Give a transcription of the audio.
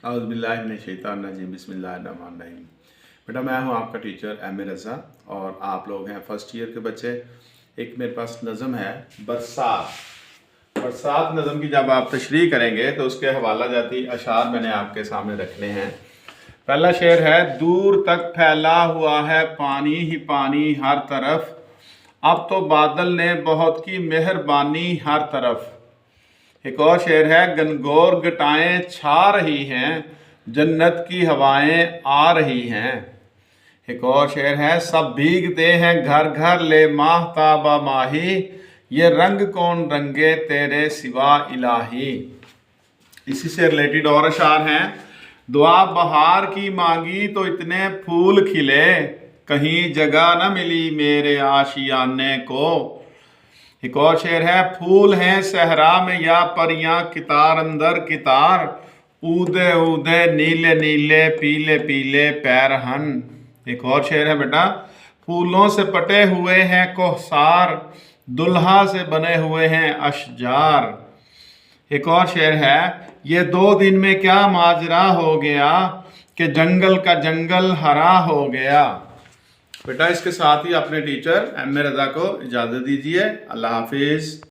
औज़ुबिल्लाहिमिनश्शैतानिर्रजीम बिस्मिल्लाहिर्रहमानिर्रहीम। बेटा मैं हूँ आपका टीचर एम ए रज़ा और आप लोग हैं फर्स्ट ईयर के बच्चे। एक मेरे पास नज़म है बरसात। बरसात नज़म की जब आप तशरीह करेंगे तो उसके हवाला जाती अशार मैंने आपके सामने रखने हैं। पहला शेर है, दूर तक फैला हुआ है पानी ही पानी हर तरफ, अब तो बादल ने बहुत की मेहरबानी हर तरफ। एक और शेर है, गनगौर घटाएं छा रही हैं, जन्नत की हवाएं आ रही हैं। एक और शेर है, सब भीगते हैं घर घर ले माहताबा माही, ये रंग कौन रंगे तेरे सिवा इलाही। इसी से रिलेटेड और अशार हैं, दुआ बहार की मांगी तो इतने फूल खिले, कहीं जगह न मिली मेरे आशियाने को। एक और शेर है, फूल हैं सहरा में या परियां कितार अंदर कितार, ऊदे ऊदे नीले नीले पीले पीले पैरहन। एक और शेर है बेटा, फूलों से पटे हुए हैं कोहसार, दुल्हा से बने हुए हैं अशजार। एक और शेर है, ये 2 दिन में क्या माजरा हो गया, कि जंगल का जंगल हरा हो गया। बेटा इसके साथ ही अपने टीचर एम ए रज़ा को इजाज़त दीजिए। अल्लाह हाफिज़।